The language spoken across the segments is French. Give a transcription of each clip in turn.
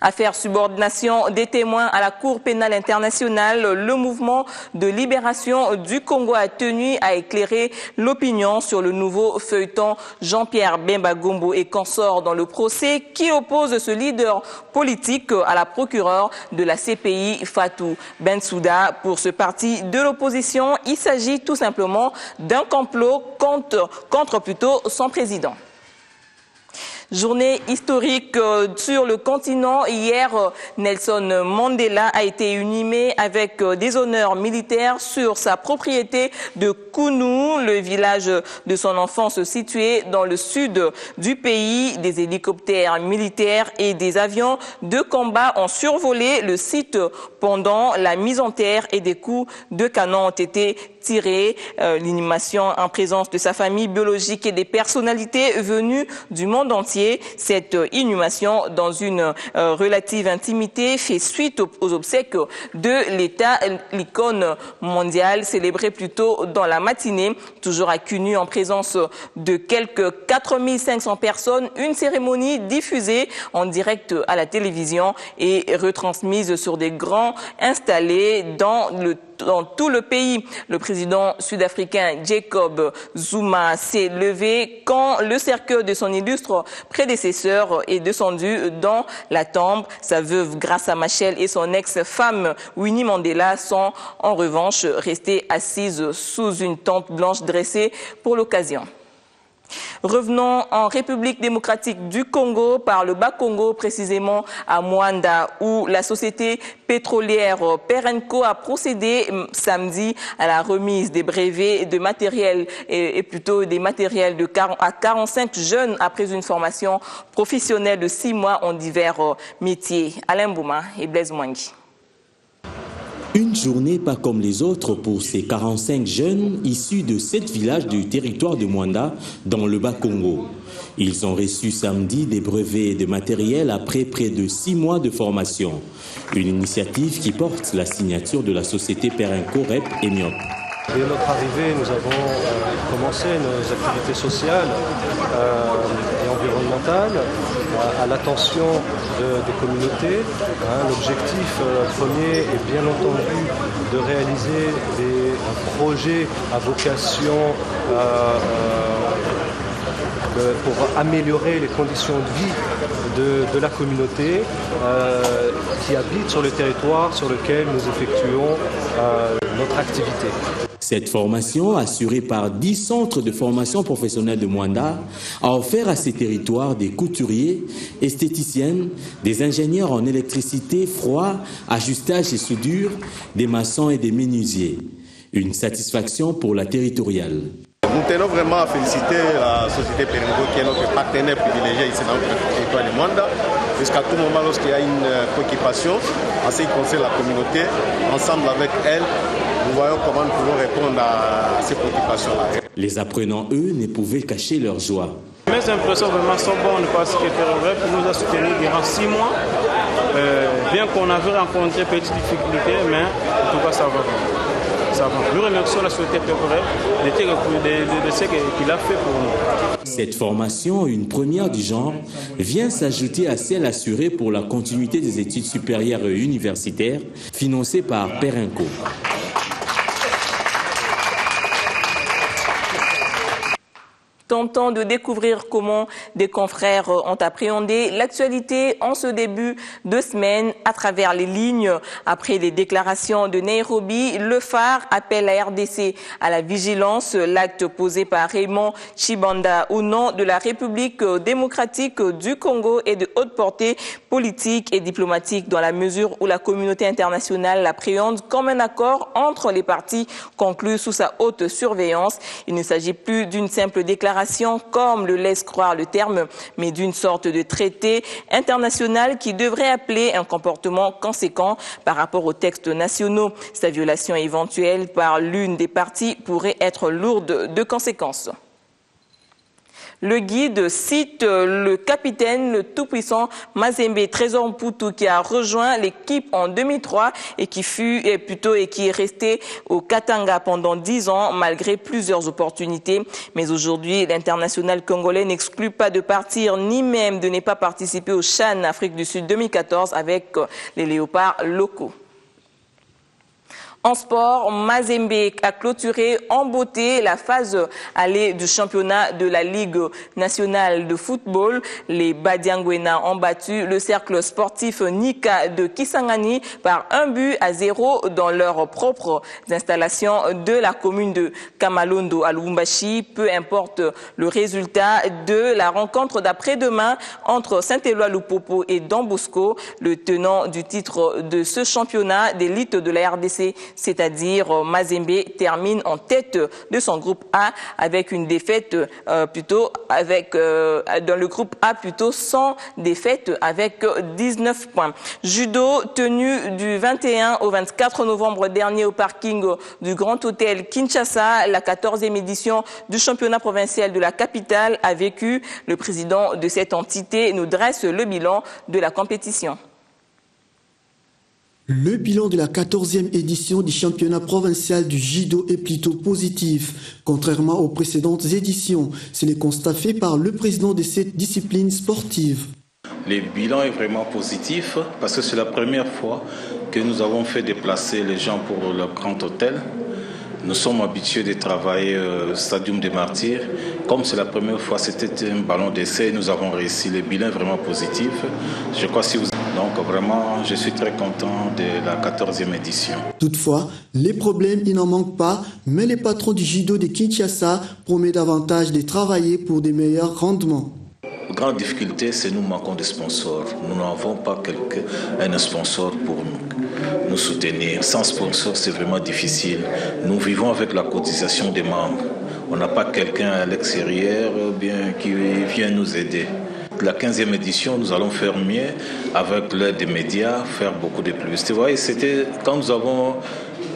Affaire subordination des témoins à la Cour pénale internationale, le mouvement de libération du Congo a tenu à éclairer l'opinion sur le nouveau feuilleton Jean-Pierre Bemba Gombo et consorts dans le procès qui oppose ce leader politique à la procureure de la CPI Fatou Bensouda. Pour ce parti de l'opposition, il s'agit tout simplement d'un complot contre plutôt son président. Journée historique sur le continent. Hier, Nelson Mandela a été inhumé avec des honneurs militaires sur sa propriété de Kounou, le village de son enfance situé dans le sud du pays. Des hélicoptères militaires et des avions de combat ont survolé le site pendant la mise en terre et des coups de canon ont été tirés. L'inhumation en présence de sa famille biologique et des personnalités venues du monde entier. Cette inhumation dans une relative intimité fait suite aux obsèques de l'État, l'icône mondiale célébrée plus tôt dans la matinée, toujours à Kounou en présence de quelques 4500 personnes. Une cérémonie diffusée en direct à la télévision et retransmise sur des grands installés dans tout le pays. Le président sud-africain Jacob Zuma s'est levé quand le cercueil de son illustre prédécesseur est descendu dans la tombe. Sa veuve Graça Machel et son ex-femme Winnie Mandela sont en revanche restées assises sous une tente blanche dressée pour l'occasion. Revenons en République démocratique du Congo, par le Bas-Congo, précisément à Mwanda, où la société pétrolière Perenco a procédé samedi à la remise des brevets de matériel et plutôt des matériels à 45 jeunes après une formation professionnelle de 6 mois en divers métiers. Alain Bouma et Blaise Mwangi. Une journée pas comme les autres pour ces 45 jeunes issus de 7 villages du territoire de Mwanda dans le Bas-Congo. Ils ont reçu samedi des brevets de matériel après près de 6 mois de formation. Une initiative qui porte la signature de la société Perenco Rep et Miop. Dès notre arrivée, nous avons commencé nos activités sociales et environnementales à l'attention des communautés. L'objectif premier est bien entendu de réaliser des projets à vocation pour améliorer les conditions de vie de la communauté qui habite sur le territoire sur lequel nous effectuons notre activité. Cette formation, assurée par 10 centres de formation professionnelle de Mwanda, a offert à ces territoires des couturiers, esthéticiennes, des ingénieurs en électricité, froid, ajustage et soudure, des maçons et des menuisiers. Une satisfaction pour la territoriale. Nous tenons vraiment à féliciter la société Perenco qui est notre partenaire privilégié ici dans notre territoire de Mwanda. Jusqu'à tout moment, lorsqu'il y a une préoccupation en ce qui concerne la communauté, ensemble avec elle, nous voyons comment nous pouvons répondre à ces préoccupations-là. Les apprenants, eux, ne pouvaient cacher leur joie. Mes impressions vraiment sont bonnes parce que Perenco nous a soutenus durant 6 mois. Bien qu'on avait rencontré petites difficultés, mais en tout cas ça va. Nous remercions la société Perenco de ce qu'il a fait pour nous. Cette formation, une première du genre, vient s'ajouter à celle assurée pour la continuité des études supérieures et universitaires financées par Perenco. Tentant de découvrir comment des confrères ont appréhendé l'actualité en ce début de semaine à travers les lignes. Après les déclarations de Nairobi, le phare appelle la RDC à la vigilance. L'acte posé par Raymond Tshibanda au nom de la République démocratique du Congo est de haute portée politique et diplomatique dans la mesure où la communauté internationale l'appréhende comme un accord entre les parties conclu sous sa haute surveillance. Il ne s'agit plus d'une simple déclaration comme le laisse croire le terme, mais d'une sorte de traité international qui devrait appeler un comportement conséquent par rapport aux textes nationaux. Sa violation éventuelle par l'une des parties pourrait être lourde de conséquences. Le guide cite le capitaine, le tout-puissant Mazembe Trésor Mputu qui a rejoint l'équipe en 2003 et qui est resté au Katanga pendant 10 ans malgré plusieurs opportunités. Mais aujourd'hui, l'international congolais n'exclut pas de partir ni même de ne pas participer au CHAN Afrique du Sud 2014 avec les léopards locaux. En sport, Mazembe a clôturé en beauté la phase allée du championnat de la Ligue nationale de football. Les Badiangwena ont battu le cercle sportif Nika de Kisangani par 1-0 dans leurs propres installations de la commune de Kamalondo à Lubumbashi. Peu importe le résultat de la rencontre d'après-demain entre Saint-Éloi-Lupopo et Don Bosco, le tenant du titre de ce championnat d'élite de la RDC, c'est-à-dire Mazembe, termine en tête de son groupe A avec une défaite dans le groupe A sans défaite avec 19 points. Judo tenu du 21 au 24 novembre dernier au parking du Grand Hôtel Kinshasa, la 14e édition du championnat provincial de la capitale a vécu. Le président de cette entité nous dresse le bilan de la compétition. Le bilan de la 14e édition du championnat provincial du judo est plutôt positif, contrairement aux précédentes éditions. C'est le constat fait par le président de cette discipline sportive. Le bilan est vraiment positif parce que c'est la première fois que nous avons fait déplacer les gens pour le Grand Hôtel. Nous sommes habitués de travailler au Stadium des Martyrs. Comme c'est la première fois, c'était un ballon d'essai, nous avons réussi. Le bilan est vraiment positif. Je crois si vous... Donc vraiment, je suis très content de la 14e édition. Toutefois, les problèmes, il n'en manque pas, mais les patrons du judo de Kinshasa promettent davantage de travailler pour des meilleurs rendements. La grande difficulté, c'est que nous manquons de sponsors. Nous n'avons pas un sponsor pour nous soutenir. Sans sponsor, c'est vraiment difficile. Nous vivons avec la cotisation des membres. On n'a pas quelqu'un à l'extérieur qui vient nous aider. La 15e édition, nous allons faire mieux avec l'aide des médias, faire beaucoup de plus. Vous voyez, c'était quand nous avons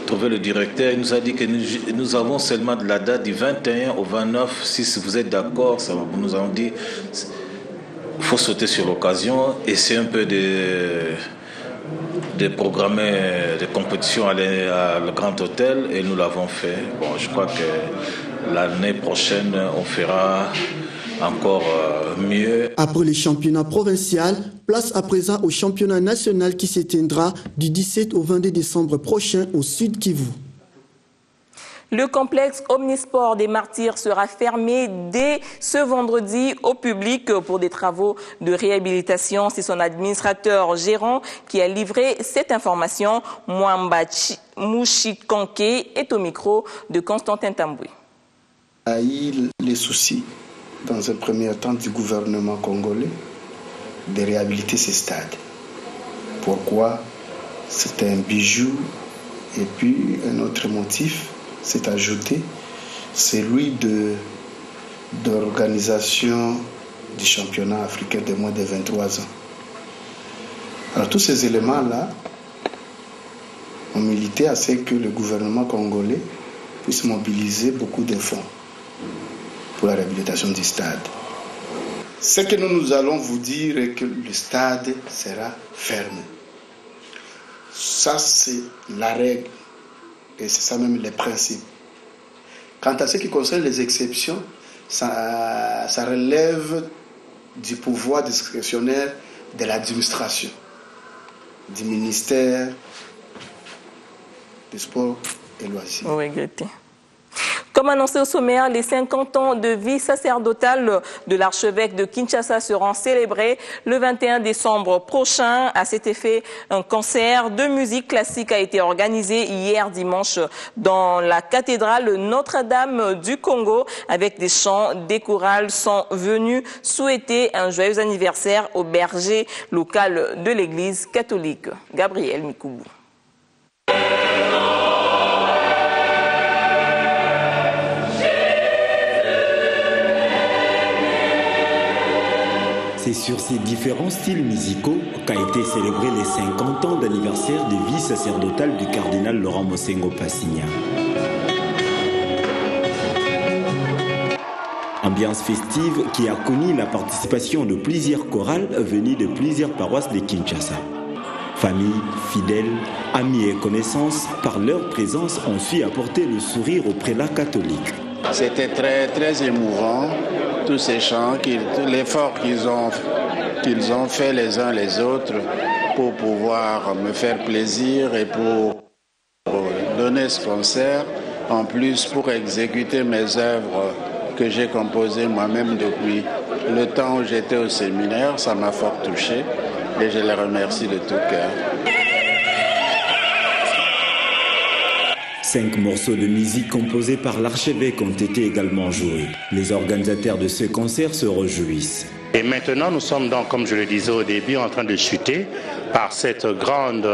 trouvé le directeur, il nous a dit que nous avons seulement de la date du 21 au 29. Si vous êtes d'accord, nous avons dit il faut sauter sur l'occasion, essayer un peu de programmer des compétitions à le Grand Hôtel et nous l'avons fait. Bon, je crois que l'année prochaine, on fera encore mieux. Après le championnat provincial, place à présent au championnat national qui s'éteindra du 17 au 22 décembre prochain au Sud Kivu. Le complexe Omnisport des Martyrs sera fermé dès ce vendredi au public pour des travaux de réhabilitation. C'est son administrateur gérant qui a livré cette information. Mwamba Mouchikanke est au micro de Constantin Tamboué. Il y a eu les soucis dans un premier temps du gouvernement congolais de réhabiliter ces stades. Pourquoi? C'est un bijou et puis un autre motif s'est ajouté, celui d'organisation du championnat africain de moins de 23 ans. Alors tous ces éléments-là ont milité à ce que le gouvernement congolais puisse mobiliser beaucoup de fonds pour la réhabilitation du stade. Ce que nous allons vous dire est que le stade sera fermé. Ça, c'est la règle et c'est ça même le principe. Quant à ce qui concerne les exceptions, ça relève du pouvoir discrétionnaire de l'administration, du ministère des Sports et Loisirs. Oui, comme annoncé au sommaire, les 50 ans de vie sacerdotale de l'archevêque de Kinshasa seront célébrés le 21 décembre prochain. À cet effet, un concert de musique classique a été organisé hier dimanche dans la cathédrale Notre-Dame du Congo avec des chants. Des chorales sont venus souhaiter un joyeux anniversaire au berger local de l'église catholique. Gabriel Mikoubou. C'est sur ces différents styles musicaux qu'a été célébré les 50 ans d'anniversaire de vie sacerdotale du cardinal Laurent Mosengo Passigna. ambiance festive qui a connu la participation de plusieurs chorales venues de plusieurs paroisses de Kinshasa. Familles, fidèles, amis et connaissances, par leur présence, ont su apporter le sourire au prélat catholique. C'était très émouvant, tous ces chants, l'effort qu'ils ont fait les uns les autres pour pouvoir me faire plaisir et pour donner ce concert, en plus pour exécuter mes œuvres que j'ai composées moi-même depuis le temps où j'étais au séminaire. Ça m'a fort touché et je les remercie de tout cœur. 5 morceaux de musique composés par l'archevêque ont été également joués. Les organisateurs de ce concert se réjouissent. Et maintenant, nous sommes donc, comme je le disais au début, en train de chuter par cette grande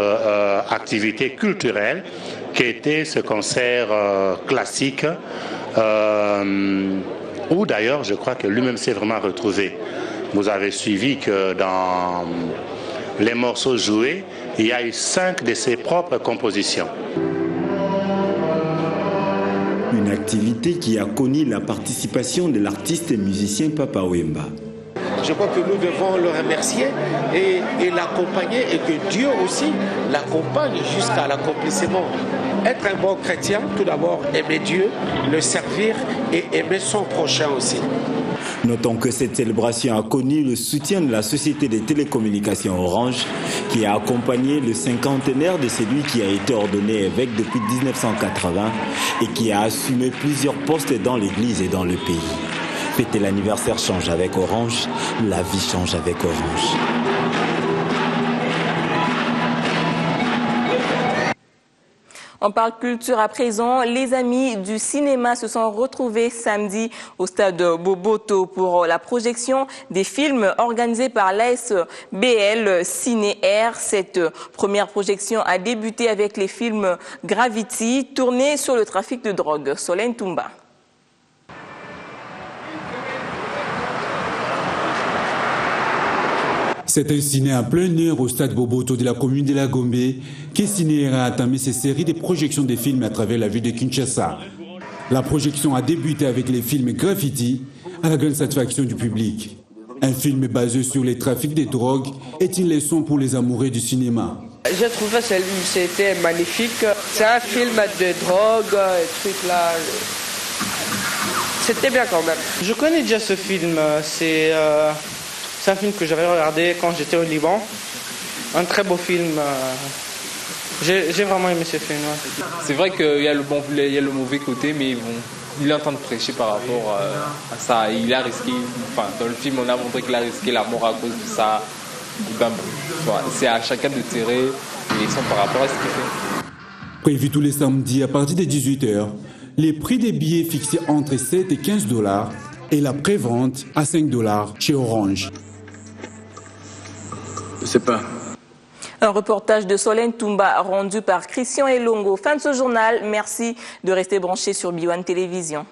activité culturelle qui était ce concert classique, où d'ailleurs, je crois que lui-même s'est vraiment retrouvé. Vous avez suivi que dans les morceaux joués, il y a eu 5 de ses propres compositions. Une activité qui a connu la participation de l'artiste et musicien Papa Wemba. Je crois que nous devons le remercier et l'accompagner et que Dieu aussi l'accompagne jusqu'à l'accomplissement. Être un bon chrétien, tout d'abord aimer Dieu, le servir et aimer son prochain aussi. Notons que cette célébration a connu le soutien de la société des télécommunications Orange qui a accompagné le cinquantenaire de celui qui a été ordonné évêque depuis 1980 et qui a assumé plusieurs postes dans l'église et dans le pays. Fêter l'anniversaire change avec Orange, la vie change avec Orange. On parle culture à présent. Les amis du cinéma se sont retrouvés samedi au stade Boboto pour la projection des films organisés par l'ASBL Ciné Air. Cette première projection a débuté avec les films Gravity, tournés sur le trafic de drogue. Solène Toumba. C'est un ciné en plein air au stade Boboto de la commune de la Gombe qui Ciné a entamé ses séries de projections de films à travers la ville de Kinshasa. La projection a débuté avec les films Graffiti à la grande satisfaction du public. Un film basé sur les trafics de drogue est une leçon pour les amoureux du cinéma. J'ai trouvé que c'était magnifique. C'est un film de drogue, et trucs là. C'était bien quand même. Je connais déjà ce film. C'est un film que j'avais regardé quand j'étais au Liban. Un très beau film. J'ai vraiment aimé ce film. Ouais. C'est vrai qu'il y a le mauvais côté, mais il est en train de prêcher par rapport à ça. Il a risqué, dans le film, on a montré qu'il a risqué la mort à cause de ça. C'est à chacun de tirer les leçons par rapport à ce qu'il fait. Prévu tous les samedis à partir de 18h, les prix des billets fixés entre 7 et 15 $ et la prévente à 5 $ chez Orange. Je sais pas. Un reportage de Solène Toumba rendu par Christian Elongo. Fin de ce journal. Merci de rester branché sur B1 Télévision.